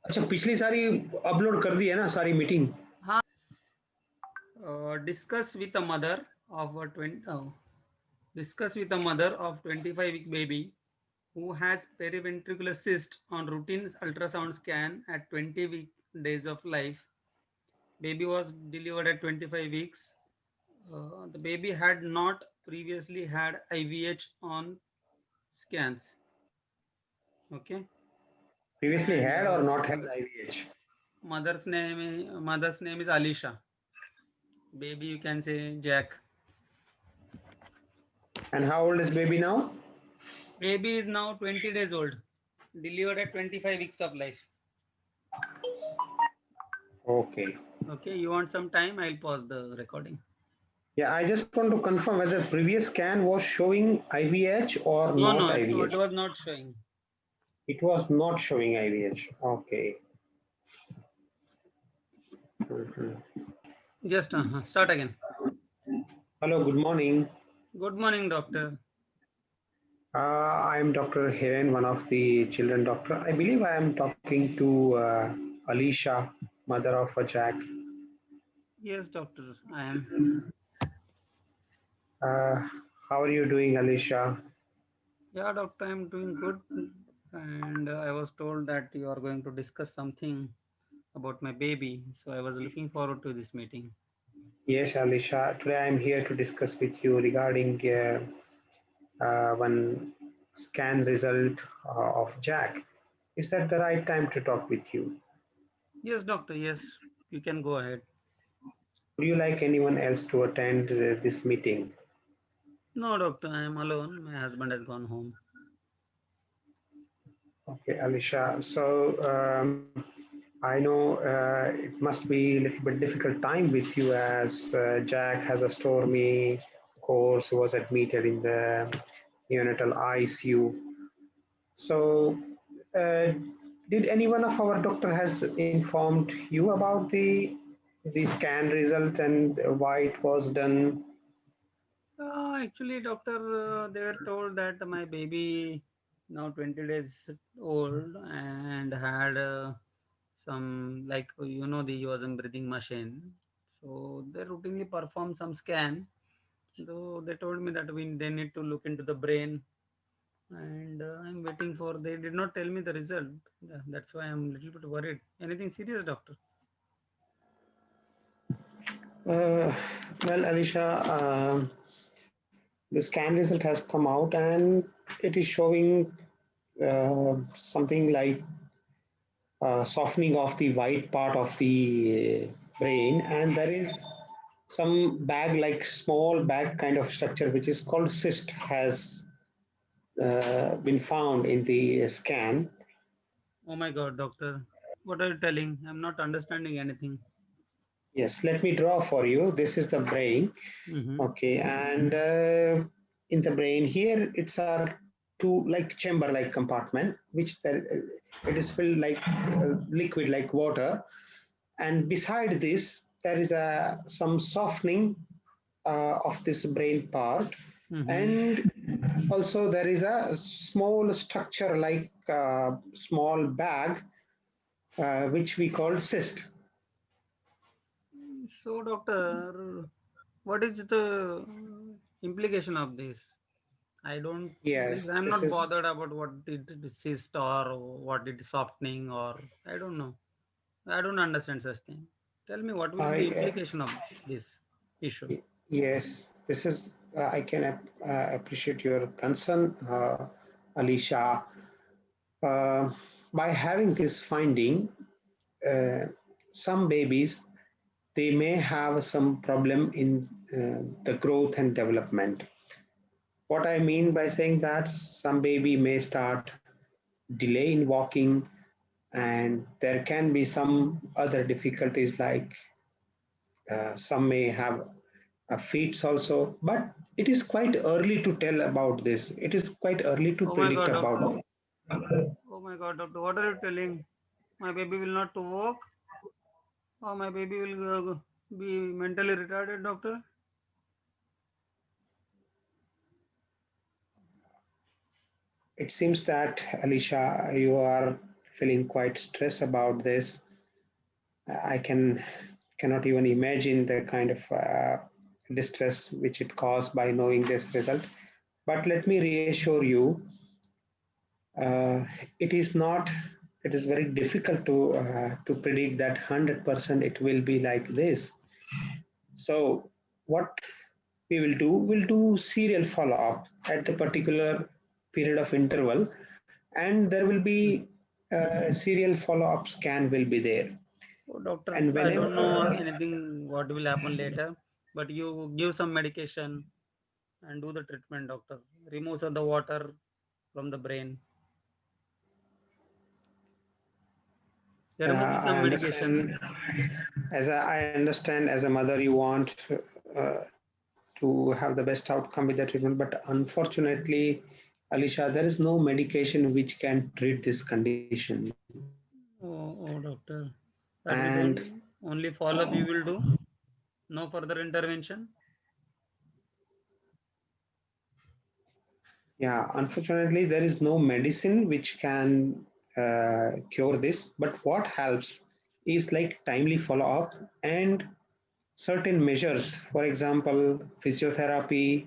अच्छा पिछली सारी अपलोड कर दी है ना सारी मीटिंग? हाँ, discuss with a mother of a 20, discuss with a mother of 25-week baby who has periventricular cyst on routine ultrasound scan at days of life. Baby was delivered at 25 weeks. The baby had not previously had IVH on scans. Okay, Previously and had or not had IVH? mother's name is Alisha. Baby, you can say Jack. And how old is baby now? Baby is now 20 days old, delivered at 25 weeks of life. Okay. Okay, you want some time? I'll pause the recording. Yeah, I just want to confirm whether previous scan was showing IVH or No, not no, it IVH. was not showing. It was not showing IVH. Okay. Mhm. Just start again. Hello, good morning. Good morning, doctor. I am Dr. Hiren, one of the children doctor. I believe I am talking to Alicia, mother of a Jack. Yes, doctor, I am. Uh, how are you doing, Alicia? Yeah, doctor, I'm doing good. And I was told that you are going to discuss something about my baby. So I was looking forward to this meeting. Yes, Alicia. Today I am here to discuss with you regarding one scan result of Jack. Is that the right time to talk with you? Yes, doctor, yes, you can go ahead. Would you like anyone else to attend this meeting? No, doctor, I am alone. My husband has gone home. Okay, Alicia. So I know it must be a little bit difficult time with you as Jack has a stormy course, was admitted in the neonatal ICU. So, uh, did any one of our doctor has informed you about the scan result and why it was done? Actually, doctor, they were told that my baby now 20 days old and had some like the wasn't breathing machine. So they routinely perform some scan. Though they told me that they need to look into the brain, and I'm waiting for. They did not tell me the result. Yeah, that's why I'm a little bit worried. Anything serious, doctor? Uh, well, Alicia, the scan result has come out and it is showing something like softening of the white part of the brain, and there is some bag like small bag kind of structure which is called cyst has been found in the scan. Oh my God, doctor, what are you telling? I'm not understanding anything. Yes, let me draw for you. This is the brain. Mm-hmm. Okay, and in the brain here, it's our two like chamber like compartment, which it is filled like liquid like water, and beside this there is a some softening of this brain part, Mm-hmm. and also there is a small structure like small bag which we call cyst. So, doctor, what is the implication of this? I don't. Yes, I'm this not is bothered about what it is cyst or what it is softening or I don't know. I don't understand such thing. Tell me what will be I the implication of this issue. yes, this is I can appreciate your concern, Alicia. Uh, by having this finding, uh, some babies they may have some problem in the growth and development. What I mean by saying that some baby may start delay in walking, and there can be some other difficulties like some may have fits also, but it is quite early to tell about this. It is quite early to Oh my predict God, doctor. about. Oh my God, doctor. What are you telling? My baby will not to walk, or my baby will be mentally retarded, doctor. It seems that Alicia, you are feeling quite stressed about this. I cannot even imagine the kind of distress which it caused by knowing this result. But let me reassure you, uh, it is not. It is very difficult to predict that 100% it will be like this. So what we will do, we'll do serial follow up at the particular period of interval, and there will be serial follow up scan will be there. Oh, doctor, And I don't know whenever anything what will happen later, but you give some medication and do the treatment, doctor. Removes the water from the brain. There must be I some medication. understand, I understand, as a mother, you want to have the best outcome with the treatment, but unfortunately, Alisha, there is no medication which can treat this condition. Oh, doctor. That means And only follow up you will do. No further intervention. yeah, unfortunately, there is no medicine which can cure this. But what helps is like timely follow up and certain measures. For example, physiotherapy,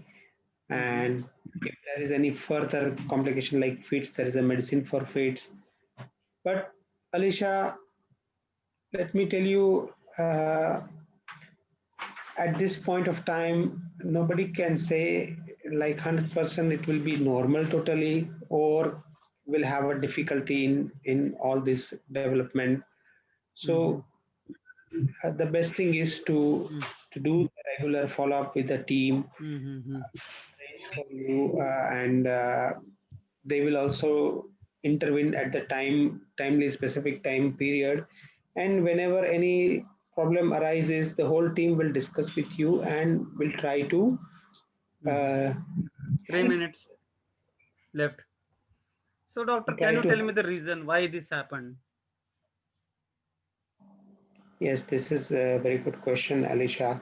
Mm-hmm. and if there is any further complication like fits, there is a medicine for fits. But Alicia, let me tell you, at this point of time, nobody can say like 100% it will be normal totally, or will have a difficulty in all this development. Mm-hmm. So the best thing is to do the regular follow up with the team Mm-hmm. for you, and they will also intervene at the timely specific time period. And whenever any problem arises, the whole team will discuss with you and will try to Mm-hmm. uh, 3 help minutes left. So, doctor, can try you to tell me help. the reason why this happened? Yes, this is a very good question, Alisha.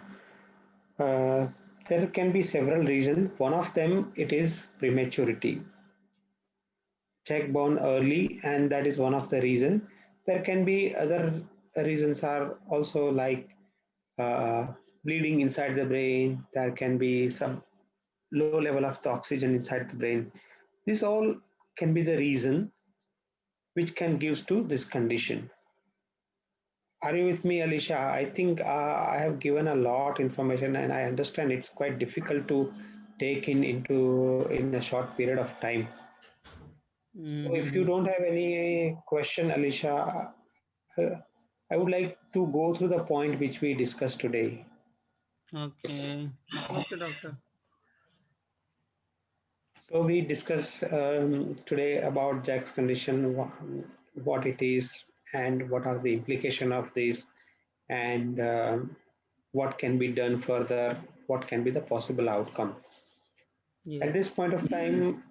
uh, there can be several reasons. One of them, it is prematurity. Check born early, and that is one of the reason. There can be other reasons are also like uh, bleeding inside the brain. There can be some low level of the oxygen inside the brain. This all can be the reason which can gives to this condition. Are you with me, Alicia? I think I have given a lot information, and I understand it's quite difficult to take in a short period of time. So if you Mm-hmm. don't have any question, Alicia, I would like to go through the point which we discussed today. Okay. Okay, doctor. So we discussed today about Jack's condition, what it is, and what are the implication of this, and what can be done further, what can be the possible outcome. At Yes. this point of time,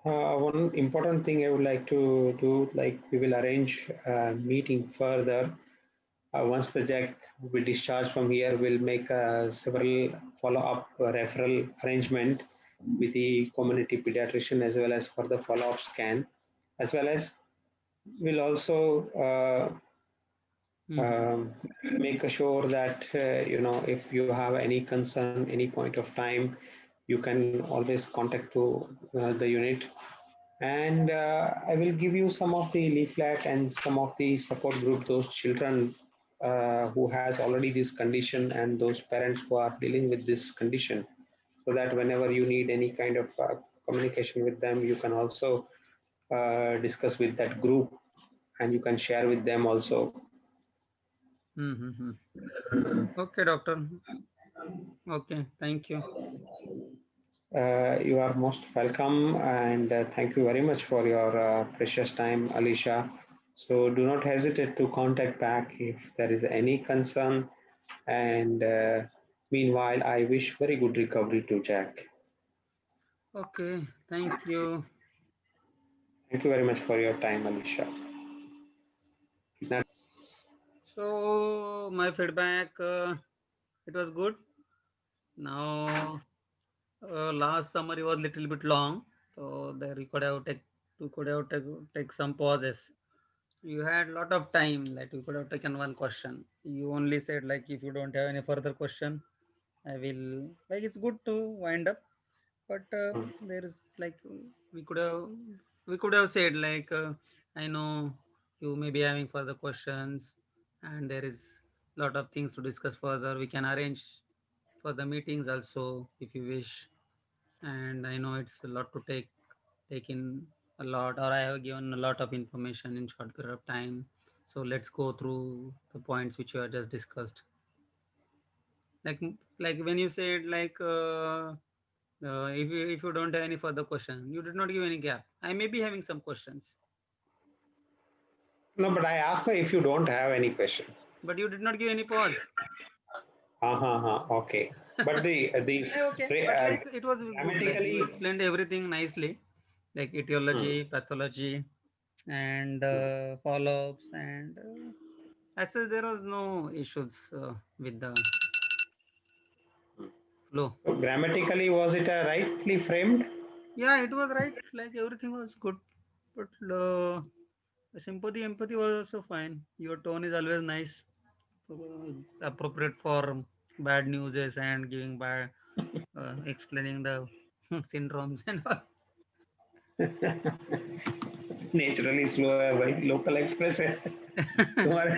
one important thing I would like to do, like we will arrange a meeting further. Once the Jack will be discharged from here, we'll make several follow-up referral arrangement with the community pediatrician as well as for the follow-up scan, as well as we'll also Mm-hmm. make sure that if you have any concern any point of time, you can always contact to the unit. And I will give you some of the leaflet and some of the support group, those children who has already this condition and those parents who are dealing with this condition, so that whenever you need any kind of communication with them, you can also discuss with that group, and you can share with them also. Mm-hmm. Okay, doctor. Okay, thank you. You are most welcome, and thank you very much for your precious time, Alicia. So do not hesitate to contact back if there is any concern. And meanwhile, I wish very good recovery to Jack. Okay, thank you. Thank you very much for your time, Alicia. So, my feedback, it was good. Now, last summary was little bit long, so the record I would take. You could have take some pauses. You had lot of time that you could have taken one question. You only said like if you don't have any further question, I will like it's good to wind up, but there is like we could have we could have said like I know you may be having further questions, and there is lot of things to discuss further. We can arrange for the meetings also if you wish, and I know it's a lot to take in a lot, or I have given a lot of information in short period of time. So let's go through the points which you have just discussed. Like like when you said like if you don't have any further question, you did not give any gap. I may be having some questions, No, but I asked her if you don't have any question. but you did not give any pause. Okay. But the Okay, but like it was good. Like you grammatically. explained everything nicely, like etiology, Hmm, pathology, and hmm, follow-ups, and I said there was no issues with the hmm. flow. So grammatically, was it rightly framed? Yeah, it was right. Like everything was good, but sympathy, empathy was also fine. Your tone is always nice, appropriate for bad news and giving bad, explaining the syndromes and all. Naturally slow है भाई local express है तुम्हारे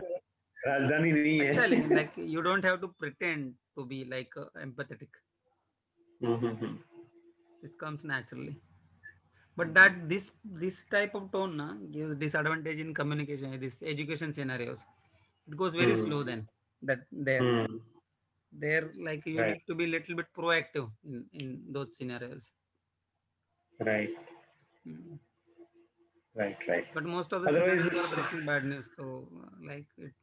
राजधानी नहीं Actually, है like you don't have to pretend to be like empathetic. It comes naturally. But that this type of tone na, gives disadvantage in communication. This education scenarios, it goes very slow. Hmm, Then that hmm. there like you Right, need to be little bit proactive in those scenarios. right, Mm. right. But most of the Otherwise, scenarios are breaking bad news, so like it,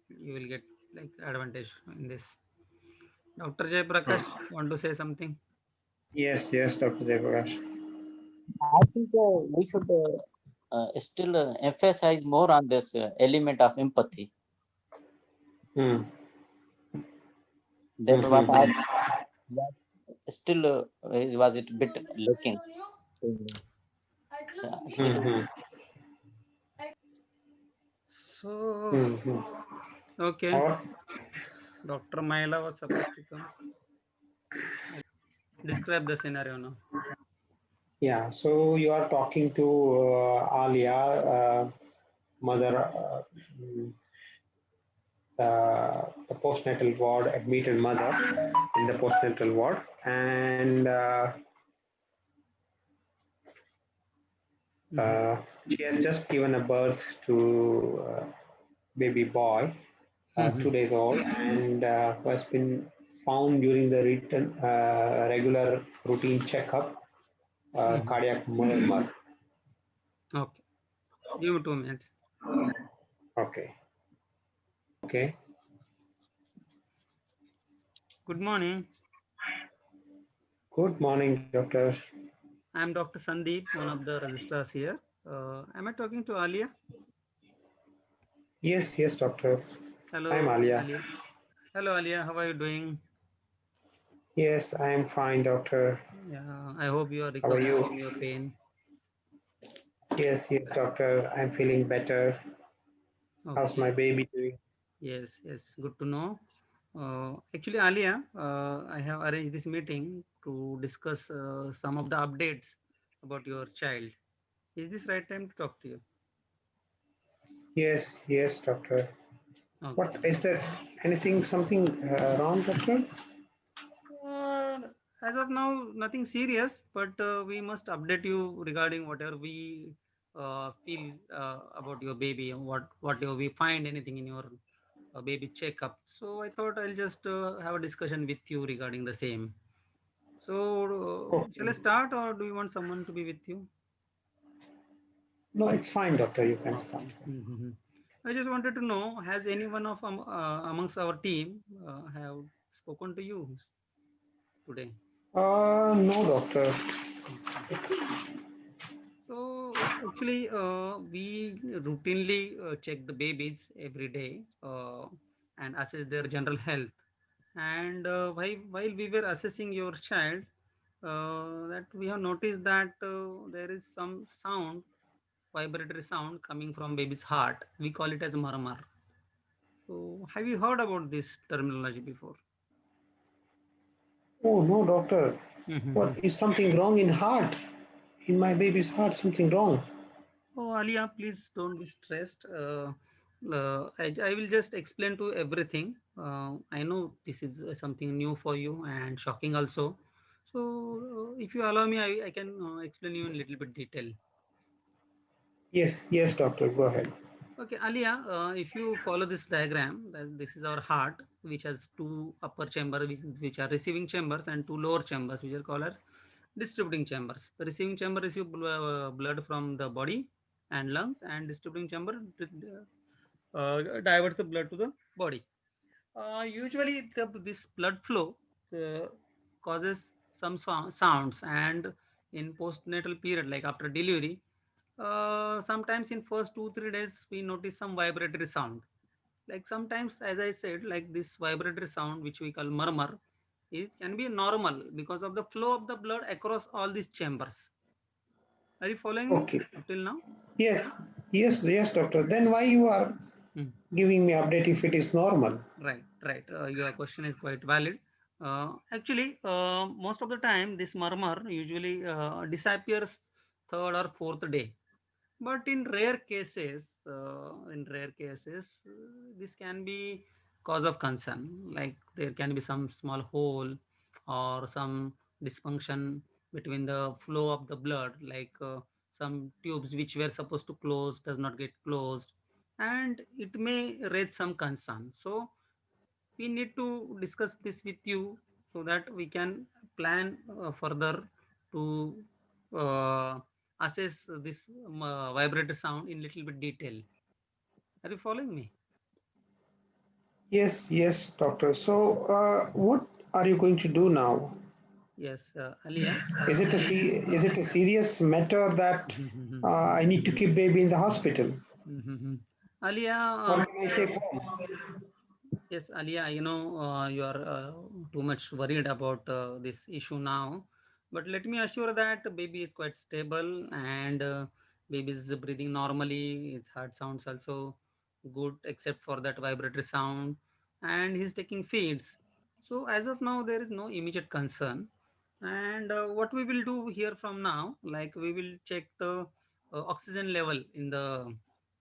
you will get like advantage in this. Dr. Jay hmm. Prakash want to say something? Yes, Dr. Jayaprakash. I think we should still emphasize more on this element of empathy. Hmm, That hmm, what hmm, I hmm. was still was it bit looking. So, I think it Hmm, is. hmm, So hmm, hmm. okay, Or Dr. Maila was supposed to come. Describe the scenario now. yeah, so you are talking to Alia, mother, the postnatal ward, admitted mother in the postnatal ward, and Hmm. she has just given a birth to baby boy, Hmm. 2 days old, and who has been found during the regular routine checkup, Hmm. cardiac murmur. Okay, give me 2 minutes. Okay, okay. Good morning. Good morning, doctor. I am Dr. Sandeep, one of the registrars here. Am I talking to Alia? Yes, doctor. I'm Hello, Alia. Alia. Hello, Alia. How are you doing? Yes, I am fine, doctor. Yeah, I hope you are How are recovering you? from your pain. Yes, doctor. I'm feeling better. How's my Okay. baby doing? Yes. Good to know. Actually, Alia, I have arranged this meeting to discuss some of the updates about your child. Is this right time to talk to you? Yes, doctor. What Okay. is there? Anything, something wrong, doctor? Uh, as of now, nothing serious, but we must update you regarding whatever we feel about your baby and whatever we find anything in your baby checkup. So I thought I'll just have a discussion with you regarding the same. So shall I Okay. start, or do you want someone to be with you? No, it's fine, doctor. You can start. Okay. I just wanted to know, has anyone of amongst our team have spoken to you today? No, doctor. Okay. So actually, we routinely check the babies every day and assess their general health. And while we were assessing your child, that we have noticed that there is some sound, vibratory sound coming from baby's heart. We call it as murmur. So, have you heard about this terminology before? Oh no, doctor. What is something wrong in heart? In my baby's heart, something wrong. Oh, Alia, please don't be stressed. I will just explain to everything. I know this is something new for you and shocking also. So, if you allow me, I can explain you in little bit detail. Yes, yes, doctor. Go ahead. Okay, Alia, if you follow this diagram, this is our heart, which has two upper chambers, which are receiving chambers, and two lower chambers, which are called as distributing chambers. The receiving chamber receives blood from the body and lungs, and distributing chamber diverts the blood to the body. Usually, this blood flow uh, causes some sounds, and in postnatal period, like after delivery, sometimes in first 2 3 days we notice some vibratory sound. Like sometimes, as I said, like this vibratory sound, which we call murmur, it can be normal because of the flow of the blood across all these chambers. Are you following me Okay. up till now? Yes, yes, yes, doctor. Then why you are Hmm. giving me update if it is normal? Right, right. Your question is quite valid. Actually, most of the time, this murmur usually disappears third or fourth day. But in rare cases, this can be cause of concern. Like there can be some small hole or some dysfunction between the flow of the blood, like some tubes which were supposed to close does not get closed, and it may raise some concern. So we need to discuss this with you so that we can plan further to uh, assess this vibrator sound in little bit detail. Are you following me? Yes, yes, doctor. So, what are you going to do now? Yes, Alia. Is it a serious matter that I need to keep baby in the hospital, Alia, or can I take home? yes, Alia, you are too much worried about this issue now. But let me assure that baby is quite stable and baby is breathing normally. His heart sounds also good, except for that vibratory sound, and he's taking feeds. So as of now, there is no immediate concern. And what we will do here from now, like we will check the oxygen level in the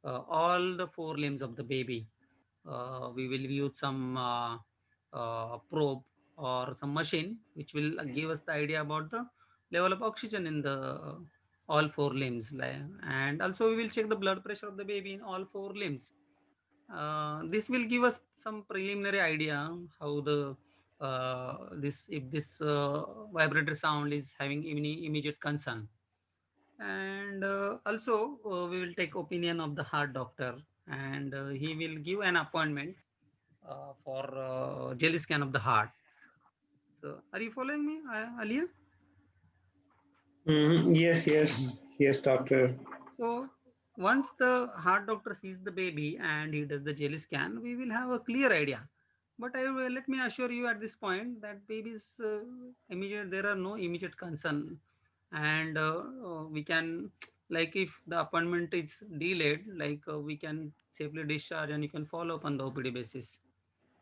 all the four limbs of the baby. We will use some probe or some machine which will give us the idea about the level of oxygen in the all four limbs, and also we will check the blood pressure of the baby in all four limbs. This will give us some preliminary idea how the this if this vibratory sound is having any immediate concern. And also we will take opinion of the heart doctor, and he will give an appointment for jelly scan of the heart. So, are you following me, Alia? Yes, Mhm. yes, yes, doctor. So, once the heart doctor sees the baby and he does the jelly scan, we will have a clear idea. But let me assure you at this point that babies immediate there are no immediate concern, and we can, like if the appointment is delayed, like we can safely discharge and you can follow up on the OPD basis.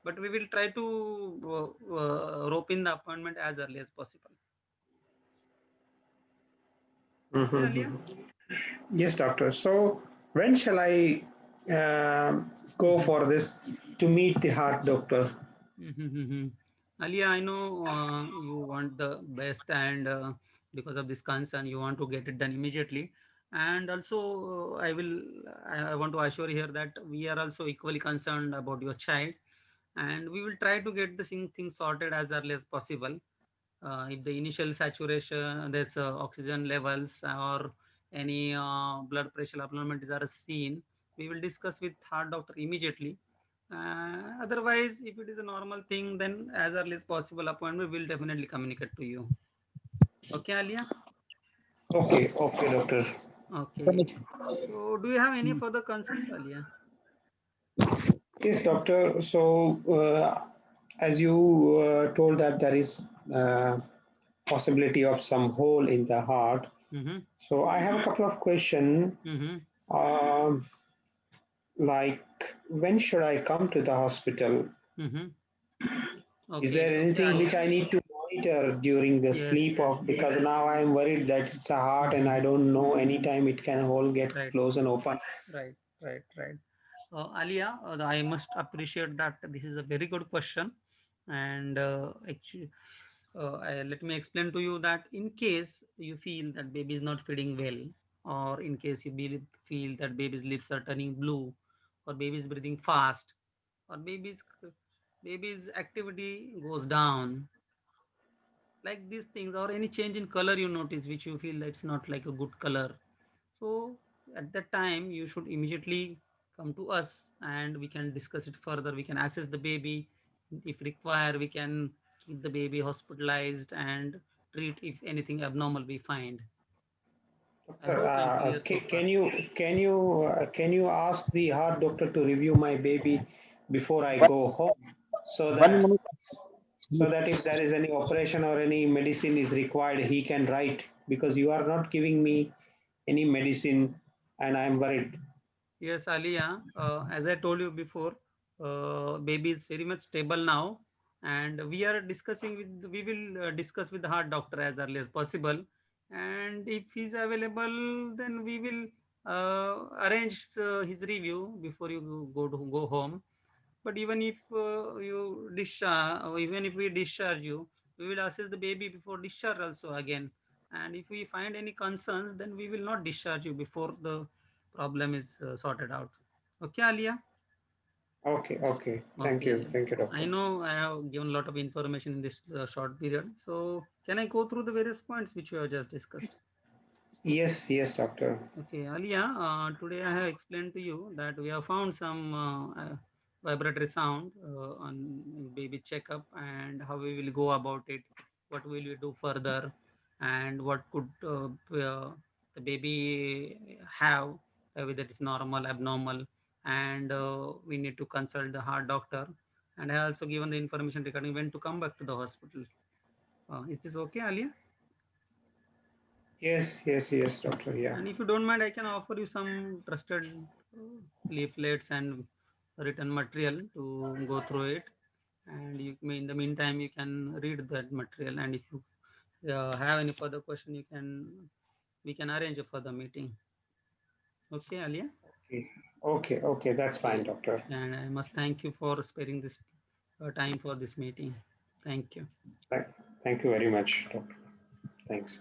But we will try to rope in the appointment as early as possible. Okay, Alia? Mm-hmm. Yes, doctor. So, when shall I go for this to meet the heart doctor? Mm-hmm. Alia, I know you want the best, and because of this concern, you want to get it done immediately. And also, I want to assure here that we are also equally concerned about your child, and we will try to get the things sorted as early as possible. If the initial saturation, there's oxygen levels or any blood pressure abnormalities are seen, we will discuss with heart doctor immediately. Otherwise, if it is a normal thing, then as early as possible appointment will definitely communicate to you. Okay, Alia? Okay, okay, doctor. Okay. So, do you have any further concerns, Alia? Yes, doctor. So, as you told that there is uh, possibility of some hole in the heart. Mm-hmm. So I have a couple of questions. Mm-hmm. Um, like, when should I come to the hospital? Mm-hmm. Is Okay. there Okay, anything which Alia. I need to monitor during the Yes. sleep Yes. of? Because now I am worried that it's a heart and Mm-hmm. I don't know anytime it can all get Right. closed and open. Right. Right. Right. Alia, I must appreciate that this is a very good question, and actually, let me explain to you that in case you feel that baby is not feeding well, or in case you feel that baby's lips are turning blue, or baby is breathing fast, or baby's activity goes down, like these things, or any change in color you notice which you feel it's not like a good color, so at that time you should immediately come to us and we can discuss it further. We can assess the baby. If required, we can keep the baby hospitalized and treat if anything abnormal we find. I Doctor, hope I'm clear so far. can you ask the heart doctor to review my baby before I One, go home, so one that minute. if there is any operation or any medicine is required, he can write, because you are not giving me any medicine and I am worried. Yes, Alia, as I told you before, baby is very much stable now, and we will discuss with the heart doctor as early as possible. And if he's available, then we will arrange his review before you go home. But even if we discharge you, we will assess the baby before discharge also again. And if we find any concerns, then we will not discharge you before the problem is sorted out. Okay, Alia. Okay, okay. Okay. Thank you, I doctor. know I have given a lot of information in this short period. So can I go through the various points which we have just discussed? Yes, yes, doctor. Okay, Alia, today I have explained to you that we have found some vibratory sound on baby checkup and how we will go about it, what will we do further, and what could the baby have, whether it is normal, abnormal, and we need to consult the heart doctor. And I have also given the information regarding when to come back to the hospital. Is this okay, Alia? Yes, yes, yes, doctor. Yeah. And if you don't mind, I can offer you some trusted leaflets and written material to go through it. And in the meantime, you can read that material. And if you have any further question, we can arrange a further meeting. Okay, Alia. Okay, okay, okay. That's fine, Okay. doctor. And I must thank you for sparing this time for this meeting. Thank you. Thank, thank you very much, doctor. Thanks.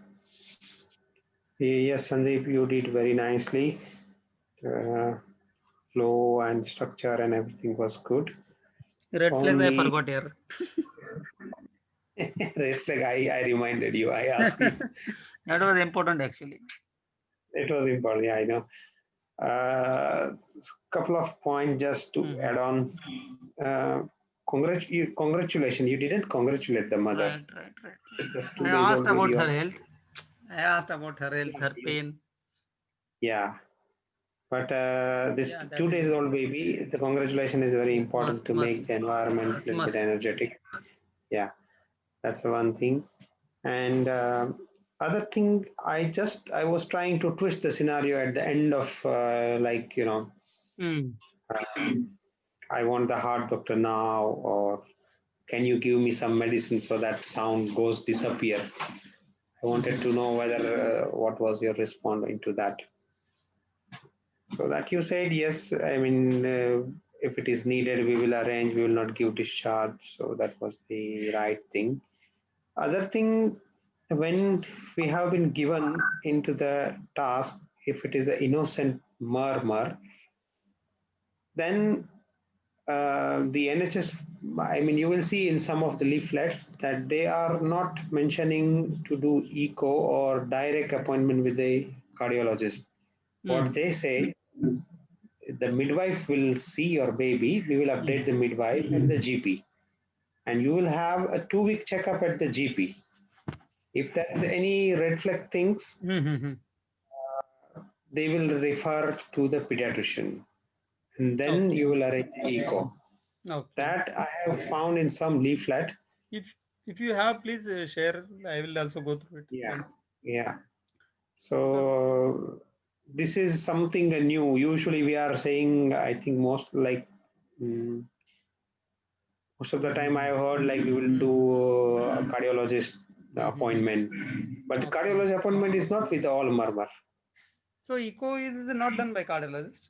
Yes, Sandeep, you did very nicely. Uh, Flow and structure and everything was good. Red flags I Only forgot here. red flag, I reminded you. I asked you. That was important actually. It was important. Yeah, I know. Couple of points just to Hmm. add on. Uh, Congratulations. You didn't congratulate the mother. Right, right, right, It's just right. two I days asked old baby. about her health. I asked about her health, her Yes. pain. Yeah. But this Yeah, that two is days old baby, the congratulation is very important must, to must, make the environment a little bit must. energetic. Yeah, that's the one thing. And other thing, I was trying to twist the scenario at the end of Mm. um, I want the heart doctor now, or can you give me some medicine so that sound goes disappear? I wanted Mm-hmm. to know whether what was your response into that. So that you said yes. I mean, if it is needed, we will arrange. We will not give discharge. So that was the right thing. Other thing, when we have been given into the task, if it is an innocent murmur, then the NHS, I mean, you will see in some of the leaflet that they are not mentioning to do echo or direct appointment with the cardiologist. What Mm. they say, the midwife will see your baby, we will update Mm. the midwife and the GP, and you will have a 2 week checkup at the GP. If there is any red flag things, Mm-hmm. they will refer to the pediatrician, and then Okay. you will arrange echo. Okay. That I have found in some leaflet. If If you have, please share. I will also go through it Yeah, then. yeah. Because So this is something new. Usually we are saying, I think mm, most of the time I Mhm. heard like we will do a cardiologist Mhm. appointment, but Okay. cardiologist appointment is not with all murmur. So echo is not done by cardiologist.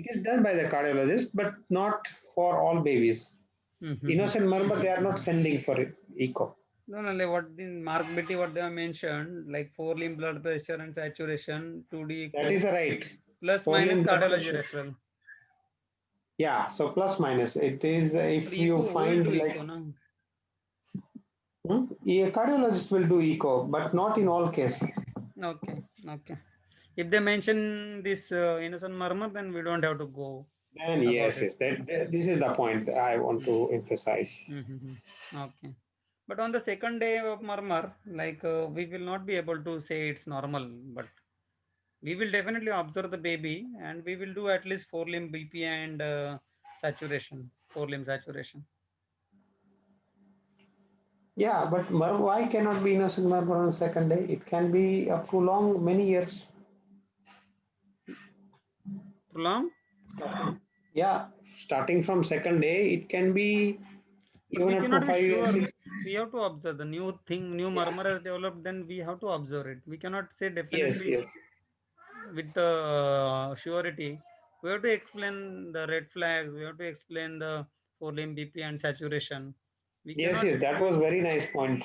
It is done by the cardiologist, but not for all babies. Mhm. Innocent murmur, they are not sending for echo. No, no, like what in Mark Betty, what they have mentioned, like four limb blood pressure and saturation, 2D That echo, is right. plus minus Forelimb blood cardiology pressure. referral. Yeah, so plus minus. It is But if you echo, who will find do like echo now? a cardiologist will do echo, but not in all cases. Okay, okay. If they mention this innocent murmur, then we don't have to go Then about yes, it. yes. This is the point I want to emphasize. Mm-hmm. Okay. But on the second day of murmur, like we will not be able to say it's normal, but we will definitely observe the baby and we will do at least four limb BP and saturation, four limb saturation. Yeah, but why cannot be innocent murmur on the second day? It can be up to long many years. Prolong, Yeah, starting from second day, it can be but even we up to cannot be 5 years. sure. We have to observe the new thing, new Yeah. murmur has developed, then we have to observe it. We cannot say Yes, definitely yes, with the surety. We have to explain the red flags, we have to explain the four limb BP and saturation. We yes, cannot yes. That was use, very nice point.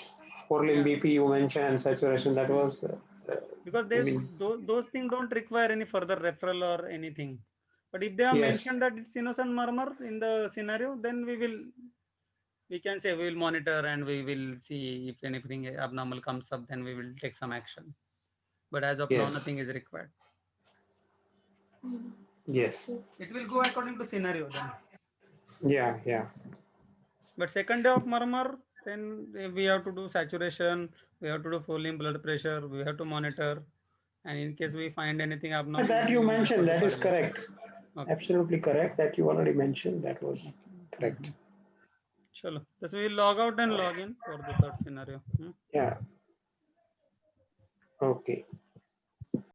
Forelimb yeah. BP you mentioned and saturation. That Hmm. was, Because I they, mean, those things don't require any further referral or anything. But if they have yes, mentioned that it's innocent murmur in the scenario, then we can say we will monitor and we will see if anything abnormal comes up, then we will take some action. But as of now, yes, nothing is required. yes. It will go according to scenario then. Yeah, yeah. But second day of murmur, then we have to do saturation, we have to do full limb blood pressure, we have to monitor, and in case we find anything And abnormal, that then you we will refer mentioned, to that is cardiologist. correct. Okay. Absolutely correct. That you already mentioned. That was Okay. correct. Mm-hmm. Chalo. So we will log out and log in for the third scenario. Hmm? Yeah. Okay.